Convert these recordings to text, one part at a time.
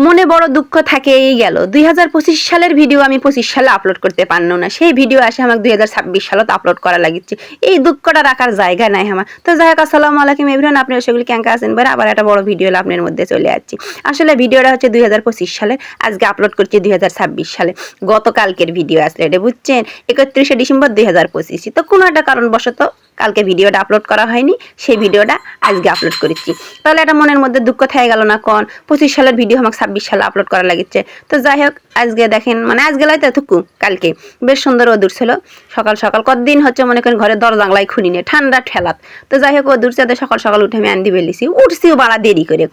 মনে বড় দুঃখ থাকে এই গেল 2025 সালের ভিডিও আমি 25 সালে আপলোড করতে পারনো না, সেই ভিডিও আসে আমাকে 2026 সালত আপলোড করা লাগিচ্ছে। এই দুঃখটা রাখার জায়গা নাই আমার। তো যাই হোক, আসসালামু আলাইকুম এভরিওয়ান, আপনারা সেগুলি ক্যাঙ্কা আছেন বলে আবার একটা বড় ভিডিও আপনার মধ্যে চলে যাচ্ছি। আসলে ভিডিওটা হচ্ছে 2025 সালে, আজকে আপলোড করছি 2026 সালে। গতকালকের ভিডিও আসলে এটা বুঝছেন, 31শে ডিসেম্বর 2025। তো কোনো একটা কারণবশত কালকে ভিডিওটা আপলোড করা হয়নি, সেই ভিডিওটা আজকে আপলোড করেছি। তাহলে এটা মনের মধ্যে দুঃখ থেকে গেল না, কোন 25 সালের ভিডিও আমাকে 26 সালে আপলোড করা লাগিচ্ছে। তো যাই হোক, আজকে দেখেন মানে আজকে লাইতে থুকু কালকে বেশ সুন্দর ওদূর ছিল। সকাল সকাল কতদিন হচ্ছে মনে করেন ঘরে দরজাংলাই খুলি নিয়ে ঠান্ডা ঠেলাত। তো যাই হোক, ওদূর সাথে সকাল সকাল উঠে আমি আন্দি বেলিছি, উঠছিও বাড়া দেরি করে,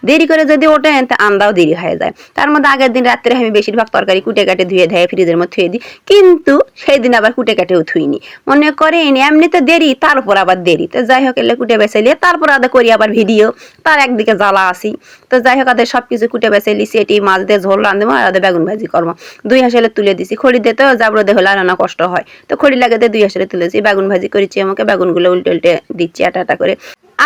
দেরি করে যদি ওঠে আন্দাও দেরি হয়ে যায়। তার মধ্যে আগের দিন রাত্রে আমি বেশিরভাগ তরকারি কুটে কাটে ধুয়ে ধুয়ে ফ্রিজের মধ্যে থুয়ে দিই, কিন্তু সেই দিন আবার কুটে কাটেও থুইনি। মনে করেন এমনিতে দেরি, তার উপর আবার দেরি। তো যাই হোক, এলে কুটে বেসাইলে তারপর আদা করি আবার ভিডিও, তার একদিকে জ্বালা আসি। তো যাই হোক, আদের সবকিছু কুটে বেসাই লিছি, এটি মাছ দিয়ে ঝোল রাঁধবো আর আদা বেগুন ভাজি করবো। 2 হাঁসেলে তুলে দিছি, খড়ি দিতে জাবড়ো দিয়ে হলে আর না কষ্ট হয়। তো খড়ি লাগাতে 2 হাঁসেলে তুলেছি, বেগুন ভাজি করেছি, আমাকে বেগুনগুলো উল্টে উল্টে দিচ্ছি আটা আটা করে।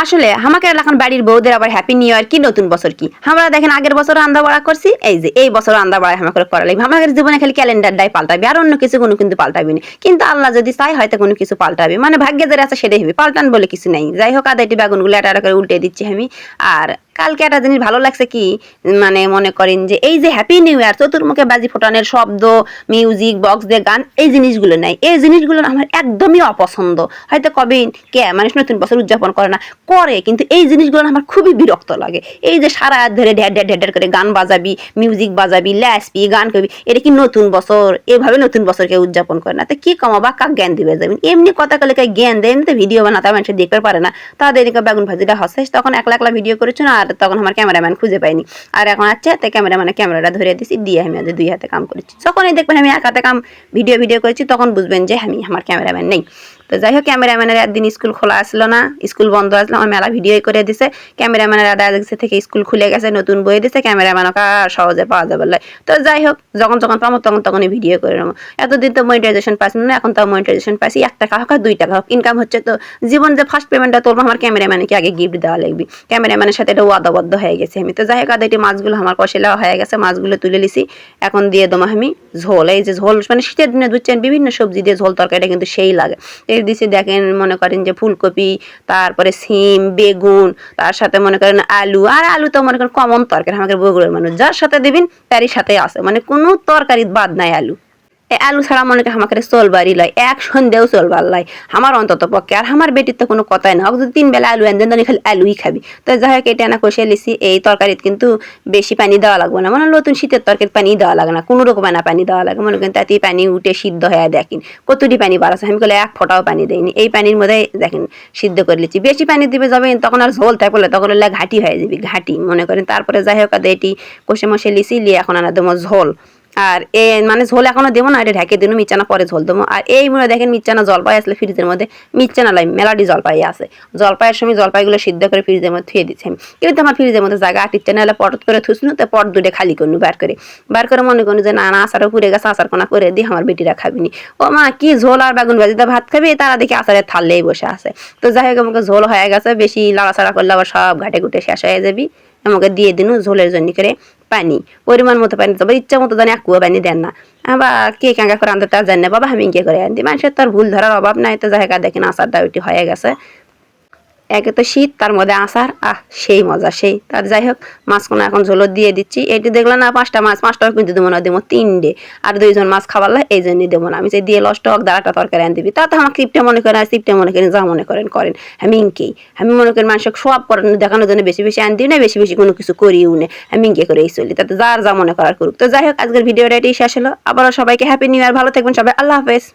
আসলে আমাকে এখন বাড়ির বউদের আবার হ্যাপি নিউ ইয়ার কি নতুন বছর কি, আমরা দেখেন আগের বছর রান্না বাড়া করছি, এই যে এই বছর রান্না বাড়া আমাকে করা লাগবে। আমাদের জীবনে খালি ক্যালেন্ডারটাই পাল্টাবে, আর অন্য কিছু কোনো কিন্তু পাল্টাবে না। কিন্তু আল্লাহ যদি চাই হয়তো কোনো কিছু পাল্টাবে, মানে ভাগ্যে যারা আছে সেটাই হবে, পাল্টান বলে কিছু নাই। যাই হোক, আদাইটি বেগুনগুলো আটা আটা করে উল্টে দিচ্ছি আমি। আর কালকে একটা জিনিস ভালো লাগছে কি, মানে মনে করেন যে এই যে হ্যাপি নিউ ইয়ার, চতুর্মুখে বাজি ফোটানোর শব্দ, মিউজিক বক্স দিয়ে গান, এই জিনিসগুলো নাই। এই জিনিসগুলো আমার একদমই অপছন্দ। হয়তো কবেন কে মানুষ নতুন বছর উদযাপন করে না, করে, কিন্তু এই জিনিসগুলো আমার খুবই বিরক্ত লাগে। এই যে সারা রাত ধরে ঢের ঢের ঢের করে গান বাজাবি, মিউজিক বাজাবি, ল্যাসপি গান করবি, এটা কি নতুন বছর? এভাবে নতুন বছরকে উদযাপন করে না। তো কি কমাবা, কাক জ্ঞান দিবে যাবেন? এমনি কথা কলে জ্ঞান দেয়, এমনিতে ভিডিও বানাতে মানুষ দেখতে পারে না। তাদের এদিকে বেগুন ভাজিটা হচ্ছে, তখন একলা একলা ভিডিও করেছো না, আর তখন আমার ক্যামেরাম্যান খুঁজে পাইনি। আর এখন আছে তে ক্যামেরাম্যানে ক্যামেরাটা ধরে দিছি, দিয়ে আমি আজ 2 হাতে কাম করেছি। যখনই দেখবেন আমি এক হাতে কাম ভিডিও করেছি, তখন বুঝবেন যে আমি আমার ক্যামেরাম্যান নেই। তো যাই হোক, ক্যামেরাম্যানের একদিন স্কুল খোলা আসলো না, স্কুল বন্ধ আসলো, আমার মেলা ভিডিও করে দিছে। ক্যামেরাম্যানের আগে থেকে স্কুল খুলে গেছে, নতুন বই দিছে, ক্যামেরাম্যান সহজে পাওয়া যাবে। তো যাই হোক, যখন যখন পাবো তখনই ভিডিও করে নেবো। এতদিন তো মনিটাইজেশন পাচ্ছি না, এখন তো মনিটাইজেশন পাচ্ছি। 1 টাকা হোক আর 2 টাকা হোক ইনকাম হচ্ছে। তো জীবন যে ফার্স্ট পেমেন্টটা তোলবো, আমার ক্যামেরাম্যানকে আগে গিফট দেওয়া লাগবে। ক্যামেরাম্যানের সাথে এটা ওয়াদাবদ্ধ হয়ে গেছে আমি। তো যাই হোক, আদাইটি মাছগুলো আমার কষেলা হয়ে গেছে, মাছগুলো তুলে লিছি। এখন দিয়ে দেবো আমি ঝোল। এই যে ঝোল মানে শীতের দিনে বুঝছেন বিভিন্ন সবজি দিয়ে ঝোল তরকারিটা কিন্তু সেই লাগে। এই দিছি দেখেন, মনে করেন যে ফুলকপি, তারপরে সিম, বেগুন, তার সাথে মনে করেন আলু। আর আলু তো মনে করেন কমন তরকারি, আমাদের বগুড়ার মানুষ যার সাথে দিবেন তারই সাথে আছে, মানে কোনো তরকারি বাদ নাই আলু। আলু ছাড়া মনে করেন আমাকে চলবারই লয়, এক সন্দেও চলবার লয় আমার অন্তত পক্ষে। আর আমার বেটির তো কোনো কথাই না, যদি 3 বেলা আলু এনে দেন খালি আলুই খাবি। তো যাই হোক, এটা না কষে লিছি। এই তরকারিতে কিন্তু বেশি পানি দেওয়া লাগবে না, মানে নতুন শীতের তরকারি পানি দেওয়া লাগে না, কোনো রকম না পানি দেওয়া লাগে। মনে করেন তাতেই পানি উঠে সিদ্ধ হয়ে দেখেন কতটি পানি বাড়াচ্ছে। আমি বলে 1 ফোঁটাও পানি দেয়নি, এই পানির মধ্যে দেখেন সিদ্ধ করে লিছি। বেশি পানি দিবে যাবেন তখন আর ঝোল থাকলে, তখন ঘাটি হয়ে যাবে, ঘাটি মনে করেন। তারপরে যাই হোক, এটি কষে মশে লিছি, লিয়ে এখন আনা দেবো ঝোল। আর এ মানে ঝোল এখনো দেবো না, এটা ঢেকে দিন, মিচানা পরে ঝোল দেবো। আর এই মনে দেখেন মিচানা জলপাই আসলে ফ্রিজের মধ্যে, মিচানা লাই মেলাডি জলপাই আছে। জলপাইয়ের সময় জলপাইগুলো সিদ্ধ করে ফ্রিজের মধ্যে থুয়ে দিচ্ছি আমি। কিন্তু আমার ফ্রিজের মধ্যে জায়গা আটিচ্ছে না, হলে পট করে থুসনু, তো পট 2 খালি করনু, বার করে মনে করুন যে না না আচারও পুড়ে গেছে, আচার কোনা করে দিই, আমার বেটিরা খাবিনি। ও মা কি ঝোল আর বেগুন ভাজিতে ভাত খাবি, তারা দেখি আচারের থাললেই বসে আছে। তো যাই হোক, আমাকে ঝোল হয়ে গেছে, বেশি লাড়াচাড়া করলে আবার সব ঘাটে ঘুটে শেষ হয়ে যাবি। আমাকে দিয়ে দিন ঝোলের জন্য করে পানি, পরিমাণ মতো পানি, তবে ইচ্ছা মতো জানি একটুও পানি দেন না। আবার কে কাঙ্কা করে আনতে তার জানি না, বাবা আমি কে করে আনতে, মানুষের তো আর ভুল ধরার অভাব নাই। তো জায়গা দেখেন আচারটা ওইটি হয়ে গেছে। একে তো শীত, তার মধ্যে আচার, সেই মজা সেই। তার যাই হোক, মাছগুলো এখন ঝোলো দিয়ে দিচ্ছি। এটি দেখলাম না 5টা মাছ, 5টাও কিন্তু দেবো না, দেবো 3টে। আর 2 জন মাছ খাবার লাগে, এই জন্যই দেবো না। আমি যে দিয়ে লষ্ট হোক দাঁড়াটা তরকারি আন দিবি, তা তো আমার কিপটা মনে করেন, আর সিপটা মনে করেন, যা মনে করেন করেন। আমি ইনকেই আমি মনে করেন মানুষকে সব করেন দেখানোর জন্য বেশি বেশি আন দিই না, বেশি বেশি কোনো কিছু করিও না, আমি ইনকে করে এই চলি। তাতে যার যা মনে করার করুক। তো যাই হোক, আজকের ভিডিওটা এটাই শেষ হলো। আবারও সবাইকে হ্যাপি নিউ ইয়ার, ভালো থাকবেন সবাই, আল্লাহ হাফেজ।